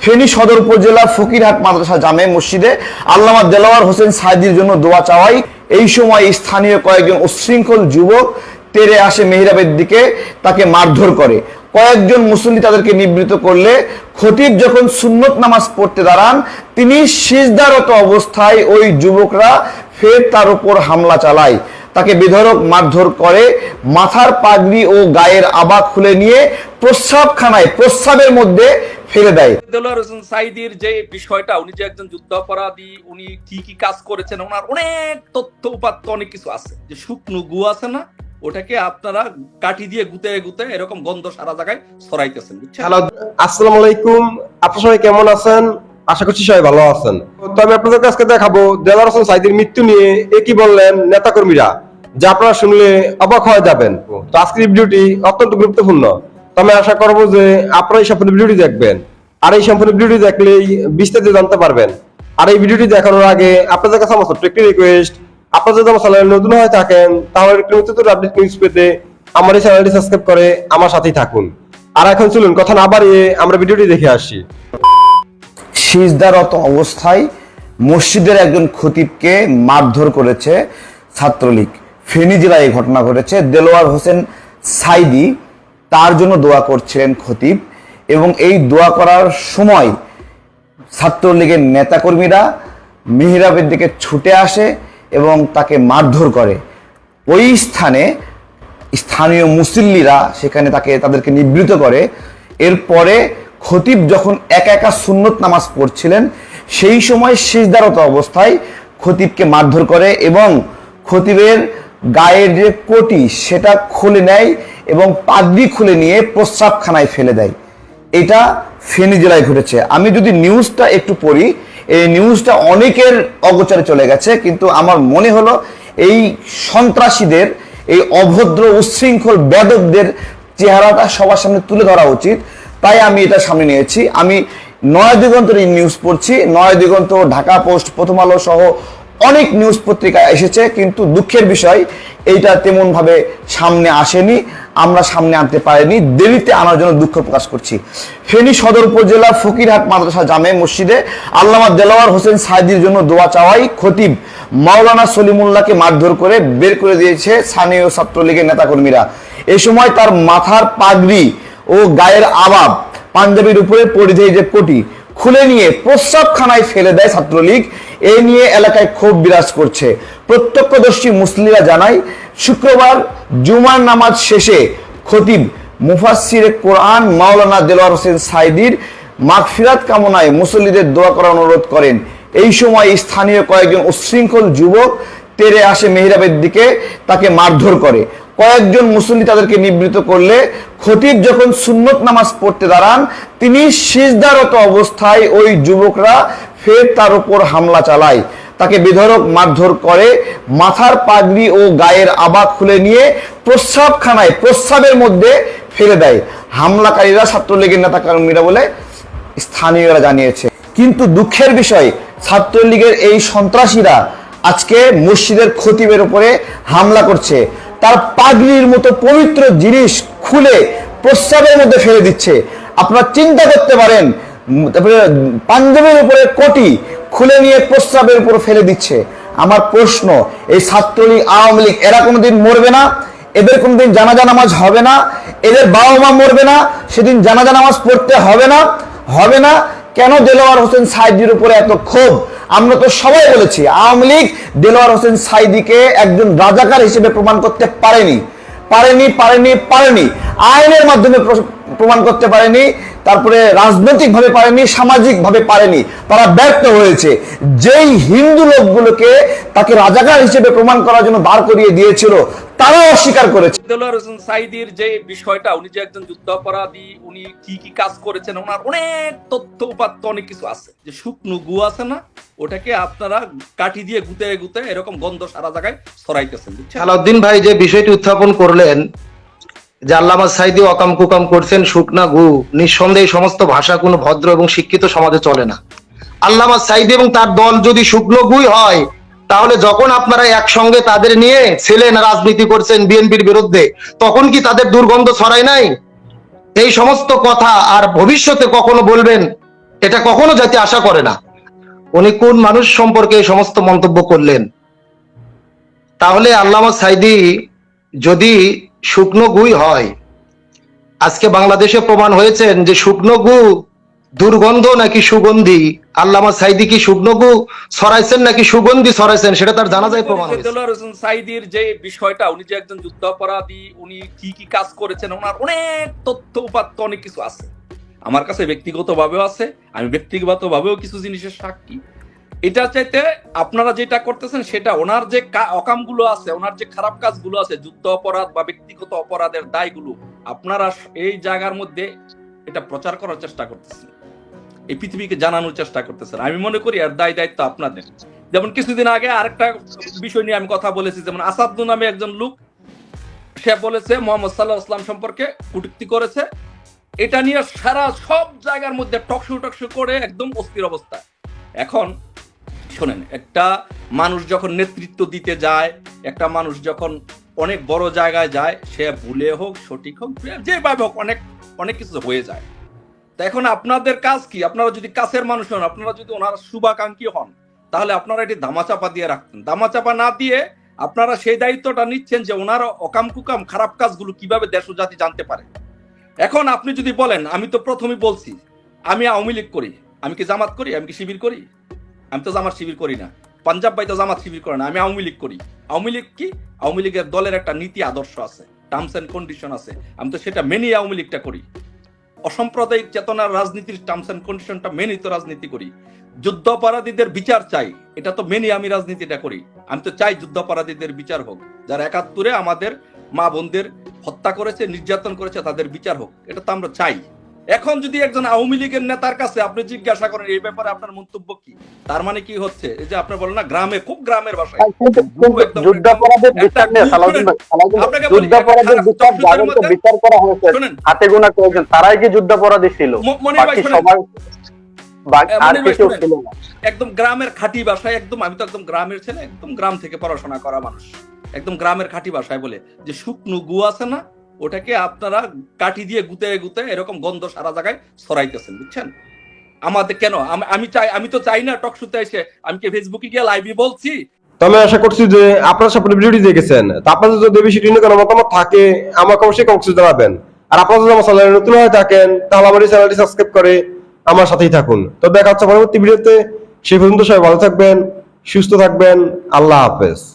ফেনী সদর উপজেলা ফকিরহাট মাদ্রাসা জামে মসজিদে আল্লামা দেলোয়ার হোসেন সাইদির জন্য দোয়া চাওয়াই এই সময় স্থানীয় কয়েকজন উচ্ছৃঙ্খল যুবক তেড়ে আসে মেহরাবের দিকে, তাকে মারধর করে। কয়েকজন মুসল্লি তাদেরকে নিবৃত্ত করলে খতিব যখন সুন্নত নামাজ পড়তে দাঁড়ান, তিনি সিজদারত অবস্থায় ওই যুবকরা ফের তার উপর হামলা চালায়, তাকে বেধড়ক মারধর করে, মাথার পাগড়ি ও গায়ের আবা খুলে নিয়ে প্রস্রাবের মধ্যে ফেলে দেয়। দেলোয়ার হোসেন সাইদির যে বিষয়টা, উনি যে একজন যুদ্ধাপরাধী, উনি কি কি কাজ করেছেন, ওনার অনেক তথ্য উপাত্ত অনেক কিছু আছে। যে শুকনো গু আছে না, ওটাকে আপনারা কাঠি দিয়ে গুতে গুতে এরকম গন্ধ সারা জায়গায় ছড়াইতেছেন, বুঝছেন? হ্যালো, আসসালামু আলাইকুম। আপনারা সবাই কেমন আছেন? আশা করছি সবাই ভালো আছেন। তো আমি আপনাদের কাছে দেখাবো দেলোয়ার হোসেন সাইদির মৃত্যু নিয়ে কি বললেন নেতাকর্মীরা, যা আপনারা শুনলে অবাক হয়ে যাবেন। তো আজকের ভিডিওটি অত্যন্ত গুরুত্বপূর্ণ। তো আমি আশা করবো যে আপনারা এই সম্পূর্ণ ভিডিওটি দেখবেন, আর এই সম্পূর্ণ ভিডিওটি দেখলেই বিস্তারিত জানতে পারবেন। আর এই ভিডিওটি দেখানোর আগে আপনাদের কাছে আমার ছোট্ট একটি রিকোয়েস্ট, আপনারা যদি আমার চ্যানেলে নতুন হয়ে থাকেন তাহলে নিয়মিত আপডেট নিউজ পেতে আমার এই চ্যানেলটি সাবস্ক্রাইব করে আমার সাথেই থাকুন। আর এখন চলুন কথা না বাড়িয়ে আমরা ভিডিওটি দেখে আসি। সিজদারত অবস্থায় মসজিদের একজন খতিবকে মারধর করেছে ছাত্রলীগ। ফেনী জেলায় এই ঘটনা ঘটেছে। দেলোয়ার হোসেন সাইদি তার জন্য দোয়া করছিলেন খতিব, এবং এই দোয়া করার সময় ছাত্রলীগের নেতাকর্মীরা মিহরাবের দিকে ছুটে আসে এবং তাকে মারধর করে। ওই স্থানীয় মুসল্লিরা সেখানে তাদেরকে নিবৃত্ত করে। এরপরে খতিব যখন একা একা সুন্নত নামাজ পড়ছিলেন, সেই সময় সিজদারত অবস্থায় খতিবকে মারধর করে এবং খতিবের গায়ের যে কোটি সেটা খুলে নেয় এবং পাগড়ি খুলে নিয়ে প্রস্রাবখানায় ফেলে দেয়। এটা ফেনী জেলায় ঘটেছে। আমি যদি নিউজটা একটু পড়ি, এই নিউজটা অনেকের অগোচরে চলে গেছে, কিন্তু আমার মনে হলো এই সন্ত্রাসীদের, এই অভদ্র উচ্ছৃঙ্খল বেদকদের চেহারাটা সবার সামনে তুলে ধরা উচিত, তাই আমি এটা সামনে নিয়েছি। আমি নয়া দিগন্তের এই নিউজ পড়ছি। নয়া দিগন্ত, ঢাকা পোস্ট, প্রথম আলো সহ অনেক নিউজ পত্রিকায় এসেছে, কিন্তু দুঃখের বিষয় এইটা তেমন ভাবে সামনে আসেনি, আমরা সামনে আনতে পারিনি, দেরিতে আনার জন্য দুঃখ প্রকাশ করছি। ফেনী সদর উপজেলা ফকিরহাট মাদ্রাসা জামে মসজিদে আল্লামা দেলোয়ার হোসেন সাইদির জন্য দোয়া চাওয়াই খতিব মাওলানা সলিমুল্লাহকে মারধর করে বের করে দিয়েছে স্থানীয় ছাত্রলীগের নেতাকর্মীরা। এ সময় তার মাথার পাগড়ি ও গায়ের আবাব, পাঞ্জাবির উপরে পরিধেয় যে কোটি খুলে নিয়ে প্রস্রাবখানায় ফেলে দেয় ছাত্রলীগ। এ নিয়ে এলাকায় ক্ষোভ বিরাজ করছে। প্রত্যক্ষদর্শী মুসল্লিরা জানায়, শুক্রবার জুমার নামাজ শেষে খতিব মুফাসসিরে কোরআন মাওলানা দেলোয়ার হোসেন সাইদির মাগফিরাত কামনায় মুসল্লিদের দোয়া করার অনুরোধ করেন। এই সময় স্থানীয় কয়েকজন উচ্ছৃঙ্খল যুবক তেড়ে আসে মেহরাবের দিকে, তাকে মারধর করে। কয়েকজন মুসল্লি তাদেরকে নিবৃত্ত করলে খতিব যখন সুন্নত নামাজ পড়তে দাঁড়ান, তিনি সিজদারত অবস্থায় ওই যুবকরা ফের তার উপর হামলা চালায়, তাকে বেধড়ক মারধর করে, মাথার পাগড়ি ও গায়ের আবা খুলে নিয়ে প্রস্রাবের মধ্যে ফেলে দেয়। হামলাকারীরা ছাত্রলীগের নেতাকর্মীরা বলে স্থানীয়রা জানিয়েছে। কিন্তু দুঃখের বিষয়, ছাত্রলীগের এই সন্ত্রাসীরা আজকে মসজিদের খতিবের উপরে হামলা করছে। তার পাগড়ির মতো পবিত্র জিনিস খুলে প্রস্রাবের মধ্যে ফেলে দিচ্ছে। আপনারা চিন্তা করতে পারেন, তারপরে পাঞ্জাবের উপরে কোটি খুলে নিয়ে প্রস্রাবের উপর ফেলে দিচ্ছে। আমার প্রশ্ন, এই ছাত্রলীগ, আওয়ামী লীগ, এরা কোনোদিন মরবে না? এদের কোনোদিন জানাজা নামাজ হবে না? এদের বাবা মা মরবে না? সেদিন জানাজা নামাজ পড়তে হবে না? হবে না কেন? দেলোয়ার হোসেন সাইদির উপরে এত ক্ষোভ। আমরা তো সবাই বলেছি, আওয়ামী লীগ দেলোয়ার হোসেন সাইদিকে একজন রাজাকার হিসেবে প্রমাণ করতে পারেনি। আইনের মাধ্যমে প্রমাণ করতে পারেনি, তারপরে রাজনৈতিক ভাবে পারেনি, সামাজিক ভাবে পারেনি। তারা ব্যর্থ হয়েছে। যেই হিন্দু লোকগুলোকে তাকে রাজাকার হিসেবে প্রমাণ করার জন্য দাঁড় করিয়ে দিয়েছিল, তারা অস্বীকার করেছে। দেলোয়ার হোসেন সাইদির যে বিষয়টা, উনি যে একজন যুদ্ধাপরাধী, উনি কি কি কাজ করেছেন, ওনার অনেক তথ্য উপাত্ত অনেক কিছু আছে। যে শুকনো গু আছে না, ওটাকে আপনারা কাঠি দিয়ে গুতে গুতে এরকম গন্ধ সারা জায়গায় ছড়াইতেছেন, বুঝছেন? আলাউদ্দিন ভাই যে বিষয়টি উত্থাপন করলেন, যে আল্লামা সাইদি অকাম কুকাম করছেন শুকনা গু, নিঃসন্দেহে সমস্ত ভাষা কোনো ভদ্র এবং শিক্ষিত সমাজে চলে না। আল্লামা সাইদি এবং তার দল যদি শুকনো গুই হয়, তাহলে যখন আপনারা একসঙ্গে তাদের নিয়ে ছিলেন, রাজনীতি করছেন বিএনপির বিরুদ্ধে, তখন কি তাদের দুর্গন্ধ ছড়ায় নাই? এই সমস্ত কথা আর ভবিষ্যতে কখনো বলবেন এটা কখনো জাতি আশা করে না। উনি কোন মানুষ সম্পর্কে এই সমস্ত মন্তব্য করলেন? তাহলে আল্লামা সাঈদী যদি শুকনো গুই হয়, আজকে বাংলাদেশে প্রমাণ হয়েছেন যে শুকনো গু দুর্গন্ধ নাকি সুগন্ধি, আল্লামা সাঈদী কি শুকনো গু ছড়াইছেন নাকি সুগন্ধি ছড়াইছেন সেটা তার জানাজায় প্রমাণ হয়েছে। দেলোয়ার হোসেন সাঈদীর যে বিষয়টা, উনি যে একজন যুদ্ধাপরাধী, উনি কি কি কাজ করেছেন, ওনার অনেক তথ্য উপাত্ত অনেক কিছু আছে, আমার কাছে ব্যক্তিগতভাবেও আছে, আমি ব্যক্তিগতভাবেও কিছু জিনিসের সাক্ষী। এটা চাইতে আপনারা যেটা করতেছেন সেটা ওনার যে অকামগুলো আছে, ওনার যে খারাপ কাজগুলো আছে, যুদ্ধ অপরাধ বা ব্যক্তিগত অপরাধের দায়গুলো আপনারা এই জায়গার মধ্যে এটা প্রচার করার চেষ্টা করতেছেন, এই পৃথিবীকে জানানোর চেষ্টা করতেছেন। আমি মনে করি আর দায়িত্ব আপনাদের। যেমন কিছুদিন আগে আরেকটা বিষয় নিয়ে আমি কথা বলেছি, যেমন আসাদু নামে একজন লোক, সে বলেছে মোহাম্মদ সাল্লাল্লাহু আলাইহি ওয়াসাল্লাম সম্পর্কে কটূক্তি করেছে। এটা নিয়ে সারা সব জায়গার মধ্যে টকশো করে একদম অস্থির অবস্থা। এখন শোনেন, একটা মানুষ যখন নেতৃত্ব দিতে যায়, একটা মানুষ যখন অনেক বড় জায়গায় যায়, সে ভুলে হোক সঠিক হোক যেভাবে হোক অনেক কিছু হয়ে যায়। তা এখন আপনাদের কাজ কি? আপনারা যদি কাছের মানুষ হন, আপনারা যদি ওনার শুভাকাঙ্ক্ষী হন, তাহলে আপনারা এটি ধামাচাপা দিয়ে রাখতেন। ধামাচাপা না দিয়ে আপনারা সেই দায়িত্বটা নিচ্ছেন যে ওনার অকাম কুকাম খারাপ কাজগুলো কিভাবে দেশ ও জাতি জানতে পারে। এখন আপনি যদি বলেন, আমি তো প্রথমেই বলছি আমি আওয়ামী লীগ করি, আমি কি জামাত করি, আমি কি শিবির করি? আমি তো জামাত শিবির করি না। পাঞ্জাব ভাই তো জামাত শিবির করে না, আমি আওয়ামী লীগ করি। আওয়ামী লীগ কি? আওয়ামী লীগের দলের একটা নীতি আদর্শ আছে, টার্মস এন্ড কন্ডিশন আছে, আমি তো সেটা মেনে আওয়ামী লীগটা করি। অসাম্প্রদায়িক চেতনার রাজনীতির টার্মস এন্ড কন্ডিশনটা মেনে তো রাজনীতি করি। যুদ্ধ অপরাধীদের বিচার চাই, এটা তো মেনে আমি রাজনীতিটা করি। আমি তো চাই যুদ্ধ অপরাধীদের বিচার হোক, যারা ৭১-এ আমাদের মা বোনদের হত্যা করেছে, নির্যাতন করেছে, তাদের বিচার হোক, এটা তো আমরা চাই। এখন যদি একজন আওয়ামী লীগের নেতার কাছে আপনি জিজ্ঞাসা করেন এই ব্যাপারে আপনার মন্তব্য কি, তার মানে কি হচ্ছে? এই যে আপনি বলেন না গ্রামে, খুব গ্রামের ভাষায় যুদ্ধাপরাধের বিচার নিয়ে বিচার করা হয়েছে, হাতে গোনা কয়েকজন, তারাই কি যুদ্ধাপরাধী ছিল, বাকি সবাই আর কেউ ছিল না। একদম গ্রামের খাঁটি ভাষায়, একদম আমি তো একদম গ্রামের ছেলে, একদম গ্রাম থেকে পড়াশোনা করা মানুষ, একদম গ্রামের খাঁটি ভাষায় বলে যে শুকনো গু আছে না, ওটাকে আপনারা কাঠি দিয়ে গুতে এরকম গন্ধ সারা জায়গায় ছড়াইতেছেন, বুঝছেন? আমাদের কেন আমি তো চাই না টক শুতে এসে আমি কি ফেসবুকে গিয়ে লাইভে বলছি। তো আমি আশা করছি যে আপনারা সব ভিডিওটি দেখেছেন। তো আপনাদের যদি বেশি নিয়ে কোনো মতামত থাকে আমাকে অবশ্যই কমেন্টে জানাবেন। আর আপনারা যদি আমার চ্যানেলে নতুন হয়ে থাকেন তাহলে আমার এই চ্যানেলটি সাবস্ক্রাইব করে আমার সাথেই থাকুন। তো দেখা হচ্ছে পরবর্তী ভিডিওতে। সেই পর্যন্ত সবাই ভালো থাকবেন, সুস্থ থাকবেন। আল্লাহ হাফেজ।